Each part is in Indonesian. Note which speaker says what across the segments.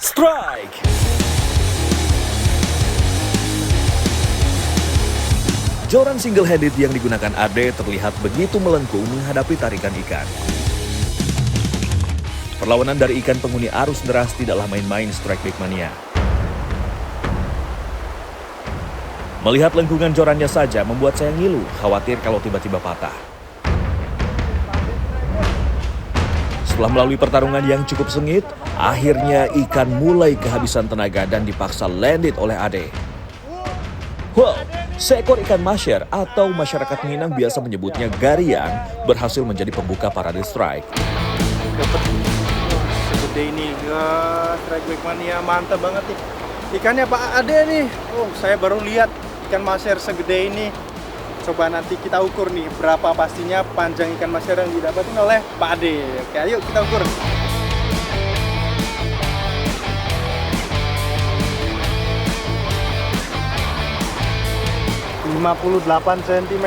Speaker 1: Strike! Joran single-handed yang digunakan Ade terlihat begitu melengkung menghadapi tarikan ikan. Perlawanan dari ikan penghuni arus deras tidaklah main-main Strike Bait Mania. Melihat lengkungan jorannya saja membuat saya ngilu, khawatir kalau tiba-tiba patah. Setelah melalui pertarungan yang cukup sengit, akhirnya ikan mulai kehabisan tenaga dan dipaksa landed oleh Ade. Wow, seekor ikan masher atau masyarakat Minang biasa menyebutnya gariang berhasil menjadi pembuka parade strike.
Speaker 2: Dapat segede ini, Strike Bait Mania mantap banget nih. Ikannya Pak Ade nih. Oh, saya baru lihat ikan masher segede ini. Coba nanti kita ukur nih berapa pastinya panjang ikan masher yang didapatin oleh Pak Ade. Oke, ayo kita ukur. ...58 cm.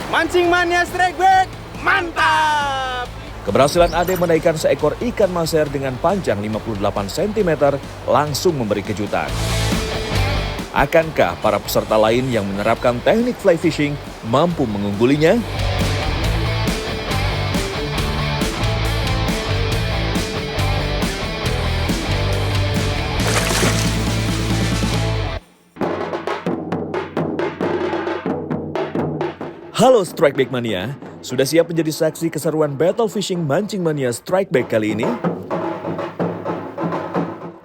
Speaker 2: Mancing Mania Strike Bait, mantap!
Speaker 1: Keberhasilan Ade menaikkan seekor ikan masher dengan panjang 58 cm langsung memberi kejutan. Akankah para peserta lain yang menerapkan teknik fly fishing mampu mengunggulinya? Halo Strike Bait Mania, sudah siap menjadi saksi keseruan battle fishing mancing mania Strike Bait kali ini?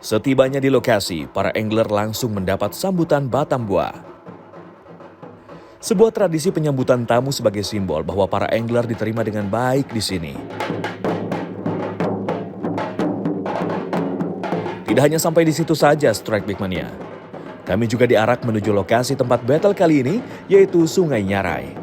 Speaker 1: Setibanya di lokasi, para angler langsung mendapat sambutan batang buah. Sebuah tradisi penyambutan tamu sebagai simbol bahwa para angler diterima dengan baik di sini. Tidak hanya sampai di situ saja Strike Bait Mania. Kami juga diarak menuju lokasi tempat battle kali ini, yaitu Sungai Nyarai.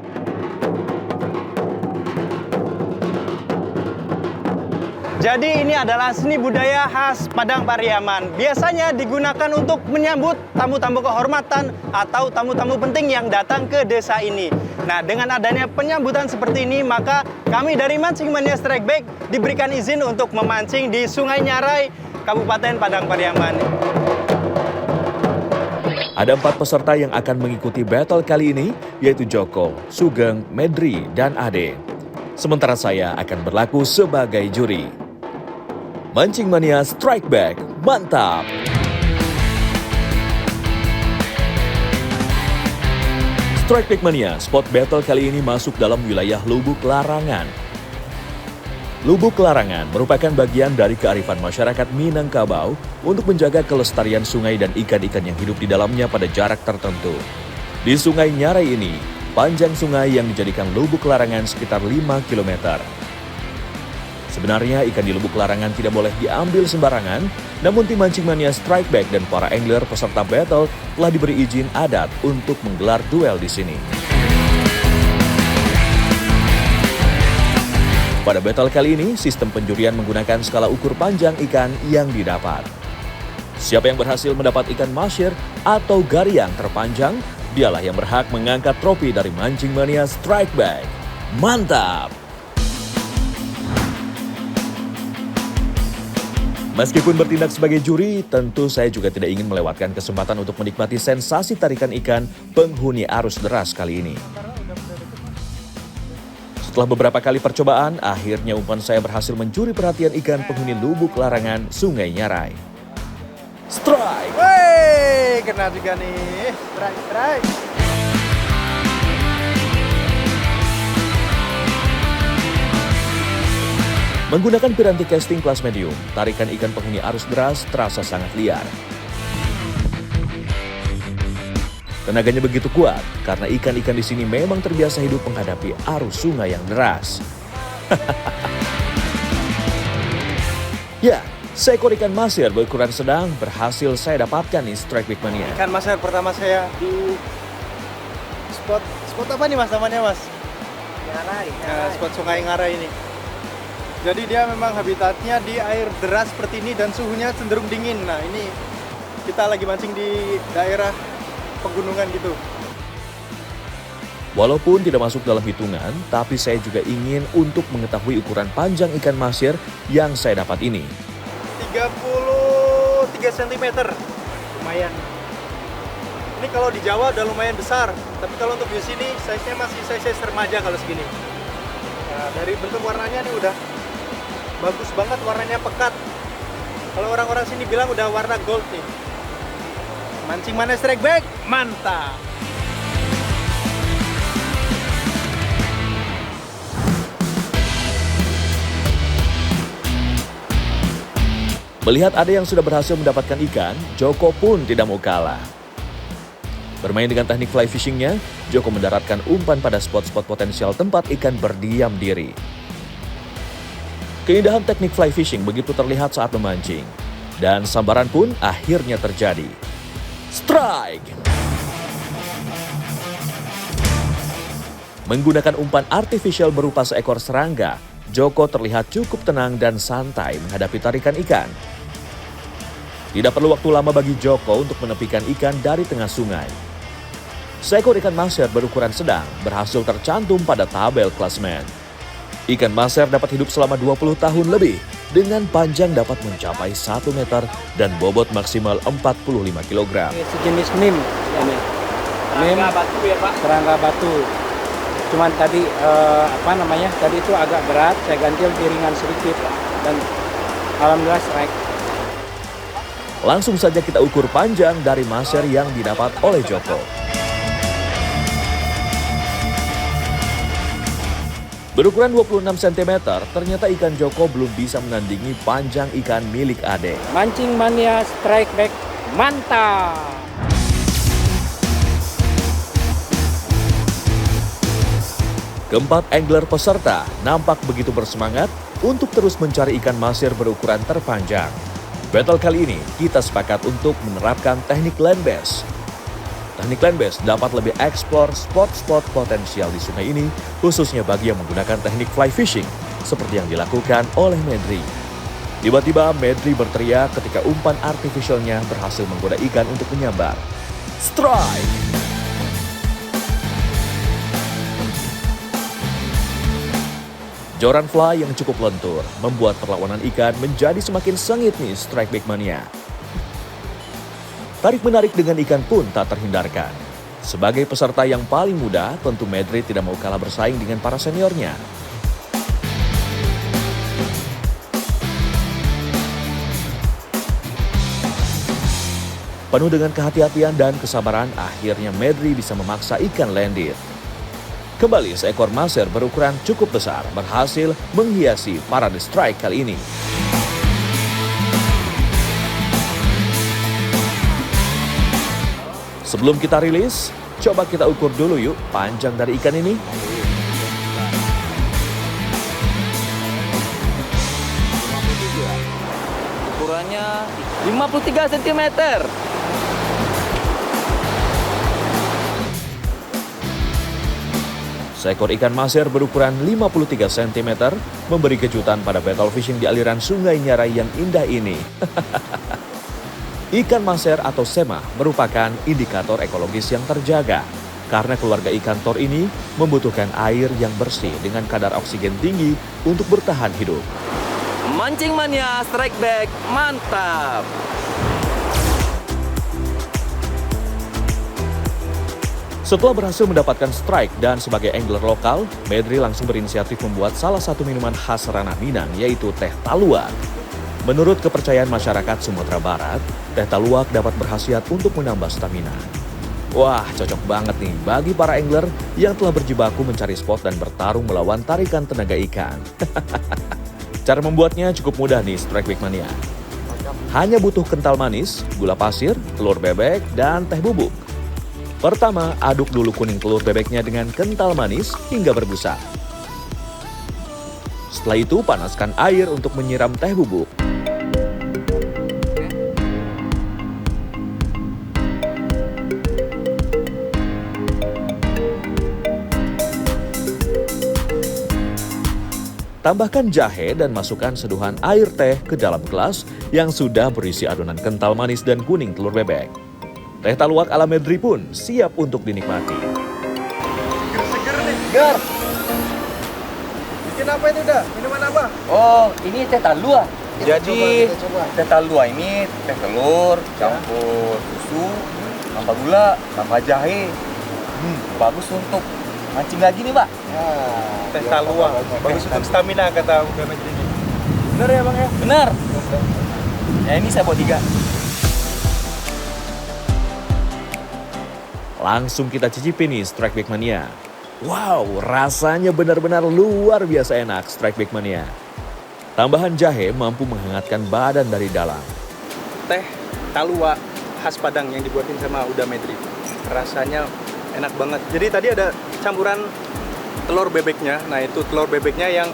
Speaker 2: Jadi ini adalah seni budaya khas Padang Pariaman. Biasanya digunakan untuk menyambut tamu-tamu kehormatan atau tamu-tamu penting yang datang ke desa ini. Nah, dengan adanya penyambutan seperti ini, maka kami dari Mancing Mania Strike Bait diberikan izin untuk memancing di Sungai Nyarai, Kabupaten Padang Pariaman.
Speaker 1: Ada 4 peserta yang akan mengikuti battle kali ini, yaitu Joko, Sugeng, Medri, dan Ade. Sementara saya akan berlaku sebagai juri. Mancing Mania Strike Bait, mantap! Strike Bait Mania, spot battle kali ini masuk dalam wilayah Lubuk Larangan. Lubuk Larangan merupakan bagian dari kearifan masyarakat Minangkabau untuk menjaga kelestarian sungai dan ikan-ikan yang hidup di dalamnya pada jarak tertentu. Di Sungai Nyarai ini, panjang sungai yang dijadikan Lubuk Larangan sekitar 5 km. Sebenarnya ikan di Lubuk Larangan tidak boleh diambil sembarangan, namun tim Mancing Mania Strike Bait dan para angler peserta battle telah diberi izin adat untuk menggelar duel di sini. Pada battle kali ini, sistem penjurian menggunakan skala ukur panjang ikan yang didapat. Siapa yang berhasil mendapat ikan masher atau gariang terpanjang, dialah yang berhak mengangkat trofi dari Mancing Mania Strike Bait. Mantap! Meskipun bertindak sebagai juri, tentu saya juga tidak ingin melewatkan kesempatan untuk menikmati sensasi tarikan ikan penghuni arus deras kali ini. Setelah beberapa kali percobaan, akhirnya umpan saya berhasil mencuri perhatian ikan penghuni Lubuk Larangan Sungai Nyarai. Strike!
Speaker 2: Wey, kena juga nih. Strike.
Speaker 1: Menggunakan piranti casting kelas medium, tarikan ikan penghuni arus deras terasa sangat liar. Tenaganya begitu kuat karena ikan-ikan di sini memang terbiasa hidup menghadapi arus sungai yang deras. Ya, seekor ikan masher berukuran sedang berhasil saya dapatkan nih Strike Bait Mania.
Speaker 2: Ikan masher pertama saya di spot apa nih Mas namanya Mas?
Speaker 3: Nyarai.
Speaker 2: Nah, spot Sungai Nyarai ini. Jadi dia memang habitatnya di air deras seperti ini dan suhunya cenderung dingin. Nah, ini kita lagi mancing di daerah pegunungan gitu.
Speaker 1: Walaupun tidak masuk dalam hitungan, tapi saya juga ingin untuk mengetahui ukuran panjang ikan masher yang saya dapat ini.
Speaker 2: 33 cm. Lumayan. Ini kalau di Jawa udah lumayan besar, tapi kalau untuk di sini size-nya masih size remaja kalau segini. Nah, dari bentuk warnanya nih udah bagus banget, warnanya pekat. Kalau orang-orang sini bilang udah warna gold nih. Mancing mana strike back? Mantap!
Speaker 1: Melihat ada yang sudah berhasil mendapatkan ikan, Joko pun tidak mau kalah. Bermain dengan teknik fly fishingnya, Joko mendaratkan umpan pada spot-spot potensial tempat ikan berdiam diri. Keindahan teknik fly fishing begitu terlihat saat memancing. Dan sambaran pun akhirnya terjadi. Strike! Menggunakan umpan artifisial berupa seekor serangga, Joko terlihat cukup tenang dan santai menghadapi tarikan ikan. Tidak perlu waktu lama bagi Joko untuk menepikan ikan dari tengah sungai. Seekor ikan maser berukuran sedang berhasil tercantum pada tabel klasmen. Ikan maser dapat hidup selama 20 tahun lebih dengan panjang dapat mencapai 1 meter dan bobot maksimal 45 kg.
Speaker 3: Sejenis mim, ya, mim batu ya Pak. Serangga batu. Cuman tadi tadi itu agak berat, saya ganti lebih ringan sedikit dan alhamdulillah strike.
Speaker 1: Langsung saja kita ukur panjang dari maser yang didapat oleh Joko. Berukuran 26 cm, ternyata ikan Joko belum bisa menandingi panjang ikan milik Ade.
Speaker 3: Mancing mania strike back, mantap!
Speaker 1: Keempat angler peserta nampak begitu bersemangat untuk terus mencari ikan maser berukuran terpanjang. Battle kali ini kita sepakat untuk menerapkan teknik land bass. Teknik land bass dapat lebih eksplor spot-spot potensial di sungai ini, khususnya bagi yang menggunakan teknik fly fishing, seperti yang dilakukan oleh Medri. Tiba-tiba Medri berteriak ketika umpan artifisialnya berhasil menggoda ikan untuk menyambar. Strike! Joran fly yang cukup lentur membuat perlawanan ikan menjadi semakin sengit nih strike back mania. Tarik-menarik dengan ikan pun tak terhindarkan. Sebagai peserta yang paling muda, tentu Medri tidak mau kalah bersaing dengan para seniornya. Penuh dengan kehati-hatian dan kesabaran, akhirnya Medri bisa memaksa ikan landed. Kembali seekor maser berukuran cukup besar berhasil menghiasi parade strike kali ini. Sebelum kita rilis, coba kita ukur dulu yuk panjang dari ikan ini.
Speaker 3: Ukurannya 53 cm.
Speaker 1: Seekor ikan maser berukuran 53 cm memberi kejutan pada battle fishing di aliran Sungai Nyarai yang indah ini. Ikan maser atau sema merupakan indikator ekologis yang terjaga karena keluarga ikan tor ini membutuhkan air yang bersih dengan kadar oksigen tinggi untuk bertahan hidup.
Speaker 3: Mancing mania strike back, mantap!
Speaker 1: Setelah berhasil mendapatkan strike dan sebagai angler lokal, Medri langsung berinisiatif membuat salah satu minuman khas ranah Minang, yaitu teh taluak. Menurut kepercayaan masyarakat Sumatera Barat, teh taluak dapat berkhasiat untuk menambah stamina. Wah, cocok banget nih bagi para angler yang telah berjibaku mencari spot dan bertarung melawan tarikan tenaga ikan. Cara membuatnya cukup mudah nih, strike back mania. Hanya butuh kental manis, gula pasir, telur bebek, dan teh bubuk. Pertama, aduk dulu kuning telur bebeknya dengan kental manis hingga berbusa. Setelah itu, panaskan air untuk menyiram teh bubuk. Tambahkan jahe dan masukkan seduhan air teh ke dalam gelas yang sudah berisi adonan kental manis dan kuning telur bebek. Teh taluak ala Medri pun siap untuk dinikmati.
Speaker 2: Seger nih.
Speaker 3: Gar,
Speaker 2: Bikin apa itu dah? Minuman apa?
Speaker 3: oh ini teh taluak.
Speaker 4: Jadi teh talua ini teh telur campur susu, tambah gula, tambah jahe. Bagus untuk mancing lagi nih, Pak.
Speaker 2: Teh talua. Bagus untuk stamina kata Uda Medri ini. Bener ya Bang ya?
Speaker 4: Benar. Ya ini saya buat 3.
Speaker 1: Langsung kita cicipin nih Strike Back Mania. Wow, rasanya benar-benar luar biasa enak Strike Back Mania. Tambahan jahe mampu menghangatkan badan dari dalam.
Speaker 2: Teh talua khas Padang yang dibuatin sama Uda Medri. Rasanya enak banget. Jadi tadi ada campuran telur bebeknya. Nah itu telur bebeknya yang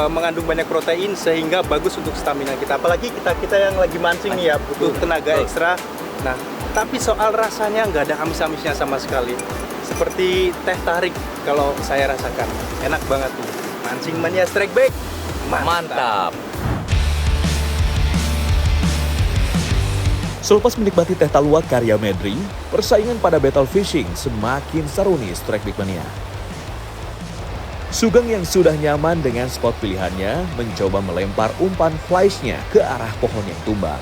Speaker 2: mengandung banyak protein sehingga bagus untuk stamina kita. Apalagi kita yang lagi mancing nih ya, butuh tenaga ekstra. Nah, tapi soal rasanya nggak ada amis-amisnya sama sekali. Seperti teh tarik kalau saya rasakan. Enak banget nih. Mancing Mania Strike Back.
Speaker 4: Mantap.
Speaker 1: Selepas menikmati teh talua karya Medri, persaingan pada battle fishing semakin seru nih Strike Back Mania. Sugeng yang sudah nyaman dengan spot pilihannya mencoba melempar umpan flies-nya ke arah pohon yang tumbang.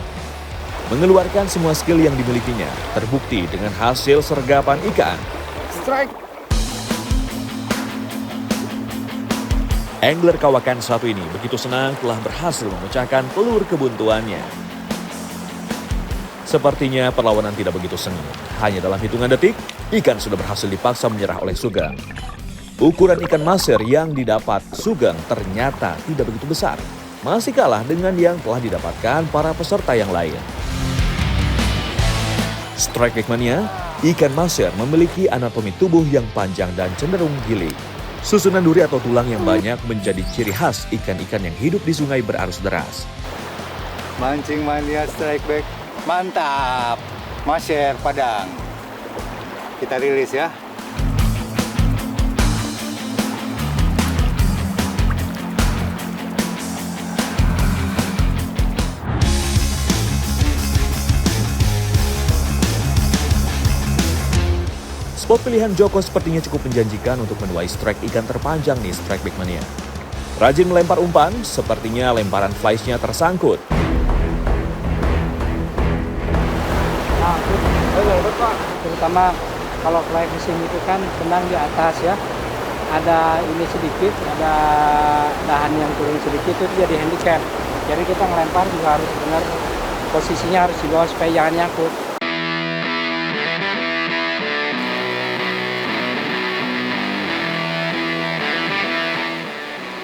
Speaker 1: Mengeluarkan semua skill yang dimilikinya, terbukti dengan hasil sergapan ikan.
Speaker 2: Strike.
Speaker 1: Angler kawakan satu ini begitu senang telah berhasil memecahkan pelur kebuntuannya. Sepertinya perlawanan tidak begitu sengit. Hanya dalam hitungan detik, ikan sudah berhasil dipaksa menyerah oleh Sugeng. Ukuran ikan maser yang didapat Sugeng ternyata tidak begitu besar. Masih kalah dengan yang telah didapatkan para peserta yang lain. Strike Back Mania, ikan maser memiliki anatomi tubuh yang panjang dan cenderung gilik. Susunan duri atau tulang yang banyak menjadi ciri khas ikan-ikan yang hidup di sungai berarus deras.
Speaker 5: Mancing Mania Strike Back, mantap. Maser Padang. Kita rilis ya.
Speaker 1: Spot pilihan Joko sepertinya cukup menjanjikan untuk menuai strike ikan terpanjang nih Strike Back Mania. Rajin melempar umpan, sepertinya lemparan flies-nya tersangkut.
Speaker 3: Nah, terutama kalau fly fishing itu kan benang di atas ya. Ada ini sedikit, ada dahan yang turun sedikit itu jadi handicap. Jadi kita ngelempar juga harus benar posisinya harus di bawah supaya jangan nyangkut.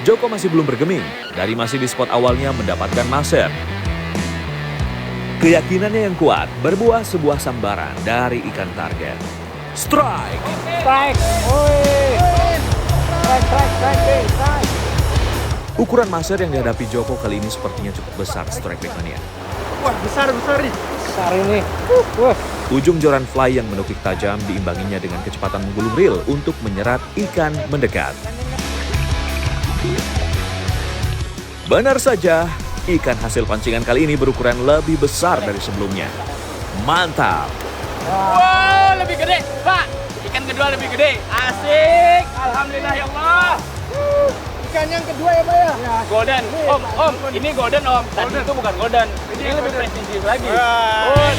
Speaker 1: Joko masih belum bergeming, dari masih di spot awalnya mendapatkan maser. Keyakinannya yang kuat berbuah sebuah sambaran dari ikan target. Strike!
Speaker 3: Strike! Oi! Strike!
Speaker 1: Ukuran maser yang dihadapi Joko kali ini sepertinya cukup besar Strike Back Mania.
Speaker 2: Wah besar nih.
Speaker 3: Besar ini.
Speaker 1: Ujung joran fly yang menukik tajam diimbanginya dengan kecepatan menggulung reel untuk menyerat ikan mendekat. Benar saja, ikan hasil pancingan kali ini berukuran lebih besar dari sebelumnya. Mantap!
Speaker 4: Wow, lebih gede, Pak. Ikan kedua lebih gede. Asik. Alhamdulillah ya Allah.
Speaker 2: Ikan yang kedua ya Pak ya?
Speaker 4: Golden. Om, ini golden, Om. Tadi itu bukan golden. Ini lebih prestisius lagi.
Speaker 2: Wah.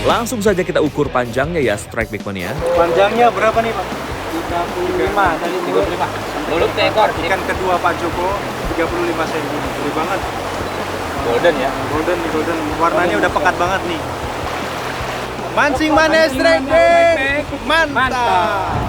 Speaker 1: Langsung saja kita ukur panjangnya ya Strike Back Mania.
Speaker 2: Panjangnya berapa nih Pak?
Speaker 3: 35 dari 35.
Speaker 4: Duduk ekor.
Speaker 2: Ikan kedua Pak Joko 35 cm. Gede banget.
Speaker 4: Golden ya.
Speaker 2: Golden. Warnanya udah pekat banget nih. Mancing Mania Strike Back. Mantap.